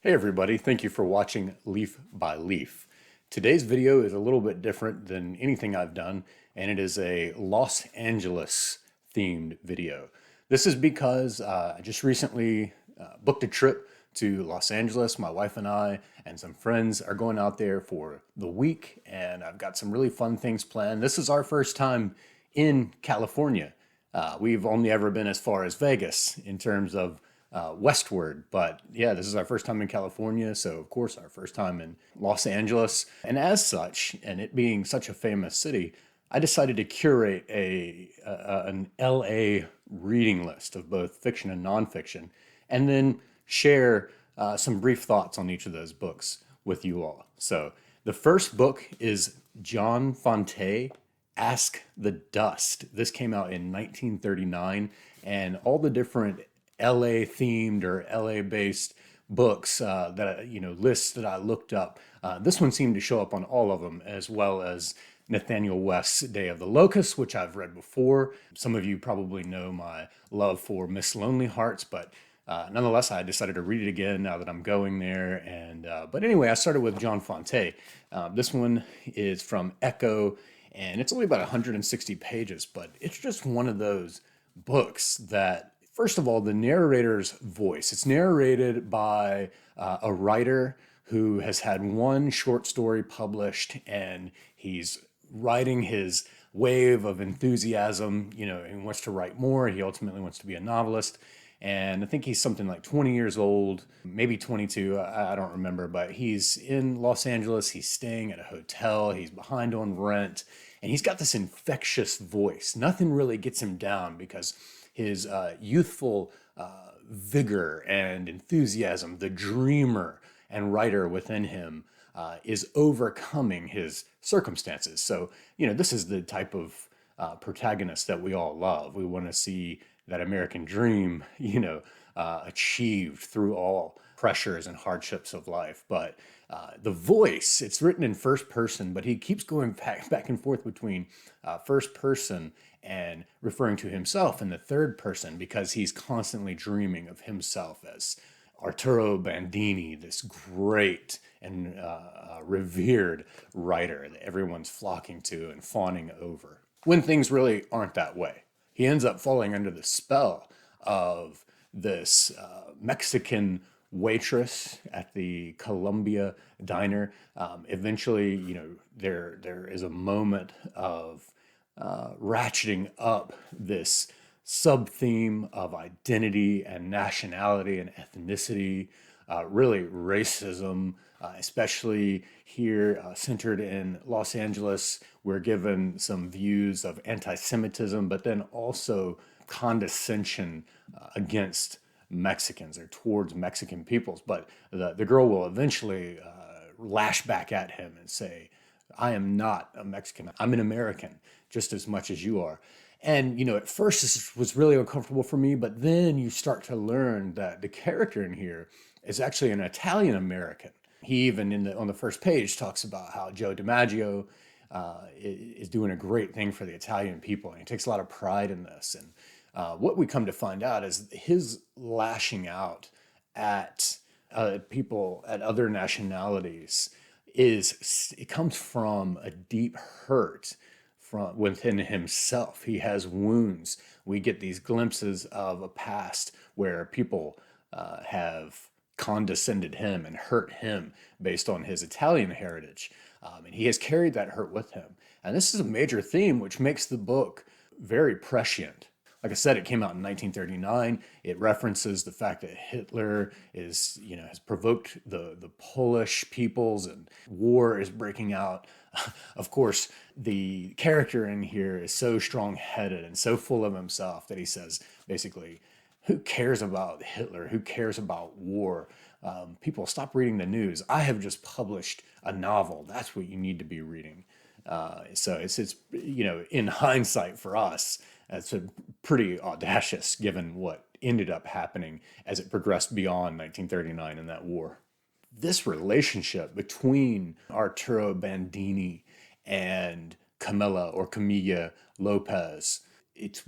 Hey everybody, thank you for watching Leaf by Leaf. Today's video is a little bit different than anything I've done, and it is a Los Angeles themed video. This is because I just recently booked a trip to Los Angeles. My wife and I and some friends are going out there for the week, and I've got some really fun things planned. This is our first time in California. We've only ever been as far as Vegas in terms of westward. But yeah, this is our first time in California, so of course our first time in Los Angeles. And as such, and it being such a famous city, I decided to curate an LA reading list of both fiction and nonfiction, and then share some brief thoughts on each of those books with you all. So the first book is John Fante, Ask the Dust. This came out in 1939, and all the different LA themed or LA based books lists that I looked up. This one seemed to show up on all of them, as well as Nathaniel West's Day of the Locust, which I've read before. Some of you probably know my love for Miss Lonely Hearts, but nonetheless, I decided to read it again now that I'm going there. But anyway, I started with John Fante. This one is from Ecco, and it's only about 160 pages, but it's just one of those books that, first of all, the narrator's voice. It's narrated by a writer who has had one short story published, and he's riding his wave of enthusiasm. He wants to write more. He ultimately wants to be a novelist. And I think he's something like 20 years old, maybe 22, I don't remember, but he's in Los Angeles. He's staying at a hotel. He's behind on rent, and he's got this infectious voice. Nothing really gets him down because his youthful vigor and enthusiasm, the dreamer and writer within him, is overcoming his circumstances. So, this is the type of protagonist that we all love. We want to see that American dream, achieved through all pressures and hardships of life. But the voice, it's written in first person, but he keeps going back and forth between first person and referring to himself in the third person because he's constantly dreaming of himself as Arturo Bandini, this great and revered writer that everyone's flocking to and fawning over, when things really aren't that way. He ends up falling under the spell of this Mexican waitress at the Columbia diner. Eventually, there is a moment of ratcheting up this sub theme of identity and nationality and ethnicity, really racism, especially here centered in Los Angeles. We're given some views of anti Semitism, but then also condescension against Mexicans or towards Mexican peoples. But the girl will eventually lash back at him and say, I am not a Mexican. I'm an American just as much as you are. And, at first this was really uncomfortable for me, but then you start to learn that the character in here is actually an Italian American. He even on the first page talks about how Joe DiMaggio is doing a great thing for the Italian people. And he takes a lot of pride in this. And what we come to find out is his lashing out at people at other nationalities it comes from a deep hurt from within himself. He has wounds. We get these glimpses of a past where people have condescended him and hurt him based on his Italian heritage. And he has carried that hurt with him. And this is a major theme, which makes the book very prescient. Like I said, it came out in 1939. It references the fact that Hitler has provoked the Polish peoples and war is breaking out. Of course, the character in here is so strong-headed and so full of himself that he says, basically, who cares about Hitler? Who cares about war? People, stop reading the news. I have just published a novel. That's what you need to be reading. So it's in hindsight for us, it's a pretty audacious given what ended up happening as it progressed beyond 1939 and that war. This relationship between Arturo Bandini and Camilla Lopez, it's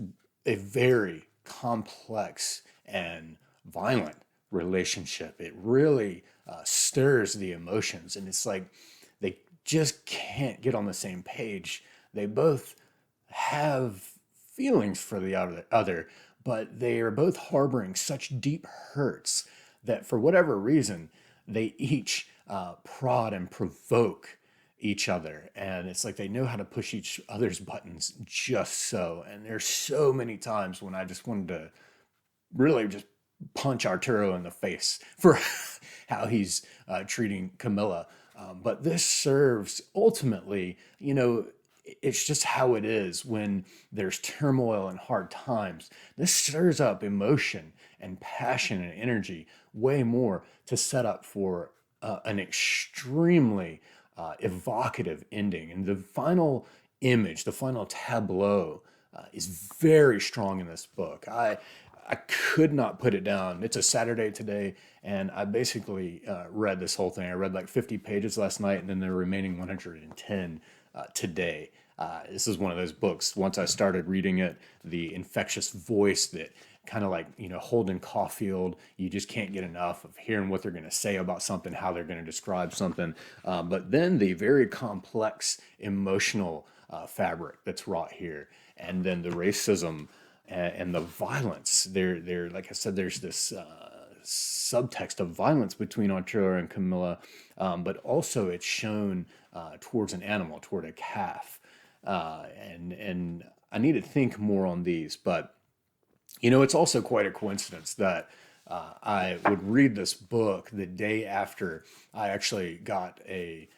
a very complex and violent relationship. It really stirs the emotions. And it's like they just can't get on the same page. They both have feelings for the other, but they are both harboring such deep hurts that for whatever reason, they each prod and provoke each other. And it's like they know how to push each other's buttons just so. And there's so many times when I just wanted to really just punch Arturo in the face for how he's treating Camilla. But this serves ultimately, it's just how it is when there's turmoil and hard times. This stirs up emotion and passion and energy way more to set up for an extremely evocative ending. And the final image, the final tableau, is very strong in this book. I could not put it down. It's a Saturday today, and I basically read this whole thing. I read like 50 pages last night, and then the remaining 110 today. This is one of those books. Once I started reading it, the infectious voice that kind of like, Holden Caulfield, you just can't get enough of hearing what they're going to say about something, how they're going to describe something. But then the very complex emotional fabric that's wrought here, and then the racism and the violence. There, like I said, there's this subtext of violence between Arturo and Camilla, but also it's shown towards an animal, toward a calf. And I need to think more on these, but it's also quite a coincidence that I would read this book the day after I actually got a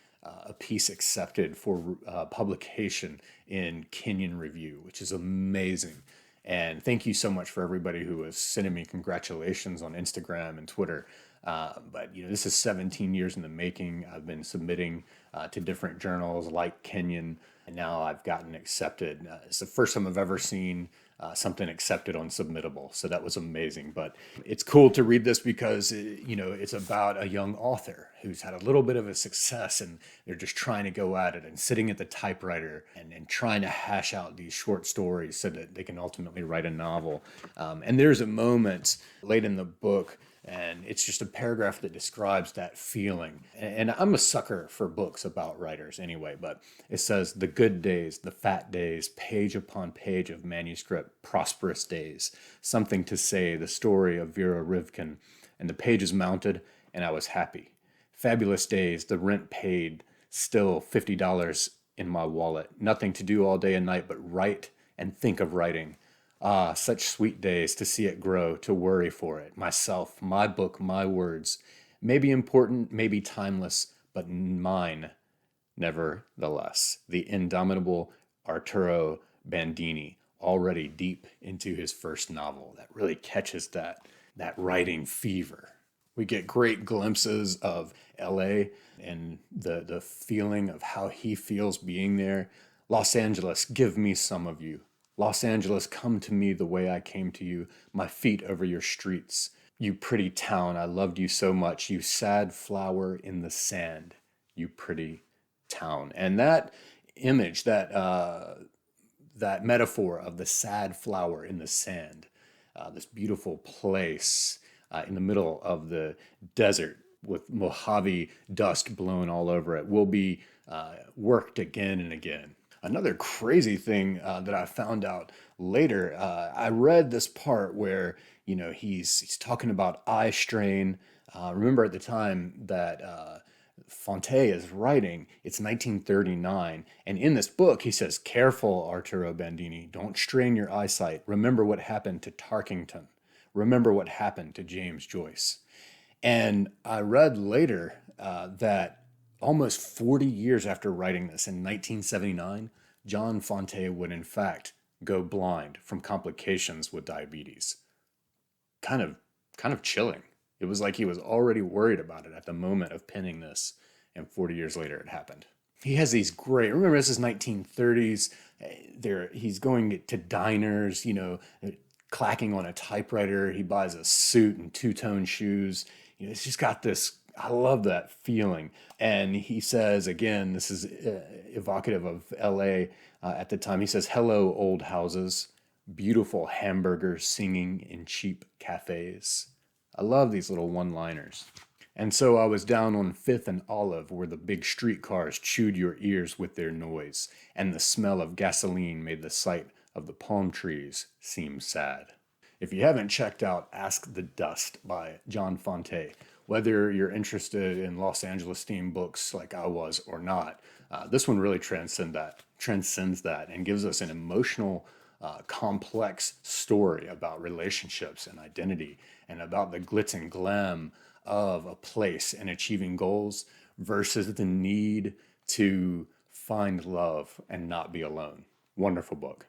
piece accepted for publication in Kenyon Review, which is amazing. And thank you so much for everybody who was sending me congratulations on Instagram and Twitter. But this is 17 years in the making. I've been submitting to different journals like Kenyon, and now I've gotten accepted. It's the first time I've ever seen something accepted on Submittable, so that was amazing. But it's cool to read this because it's about a young author who's had a little bit of a success, and they're just trying to go at it and sitting at the typewriter and trying to hash out these short stories so that they can ultimately write a novel. And there's a moment late in the book, and it's just a paragraph that describes that feeling. And I'm a sucker for books about writers anyway, but it says, "The good days, the fat days, page upon page of manuscript, prosperous days, something to say, the story of Vera Rivkin, and the pages mounted, and I was happy. Fabulous days, the rent paid, still $50 in my wallet, nothing to do all day and night but write and think of writing. Ah, such sweet days to see it grow, to worry for it. Myself, my book, my words. Maybe important, maybe timeless, but mine, nevertheless." The indomitable Arturo Bandini, already deep into his first novel. That really catches that writing fever. We get great glimpses of LA and the feeling of how he feels being there. "Los Angeles, give me some of you. Los Angeles, come to me the way I came to you, my feet over your streets. You pretty town, I loved you so much, you sad flower in the sand, you pretty town." And that image, that metaphor of the sad flower in the sand, this beautiful place in the middle of the desert with Mojave dust blowing all over it, will be worked again and again. Another crazy thing that I found out later, I read this part where he's talking about eye strain. Remember at the time that Fante is writing, it's 1939, and in this book he says, "Careful, Arturo Bandini, don't strain your eyesight. Remember what happened to Tarkington. Remember what happened to James Joyce." And I read later that almost 40 years after writing this, in 1979, John Fante would in fact go blind from complications with diabetes. Kind of chilling. It was like he was already worried about it at the moment of penning this, and 40 years later it happened. He has these great, remember this is 1930s, he's going to diners, clacking on a typewriter. He buys a suit and two-tone shoes. It's just got this, I love that feeling. And he says, again, this is evocative of LA at the time. He says, "Hello, old houses, beautiful hamburgers singing in cheap cafes." I love these little one-liners. And so I was down on Fifth and Olive, where the big streetcars chewed your ears with their noise, and the smell of gasoline made the sight of the palm trees seem sad. If you haven't checked out Ask the Dust by John Fante, whether you're interested in Los Angeles themed books like I was or not, this one really transcends that and gives us an emotional, complex story about relationships and identity and about the glitz and glam of a place and achieving goals versus the need to find love and not be alone. Wonderful book.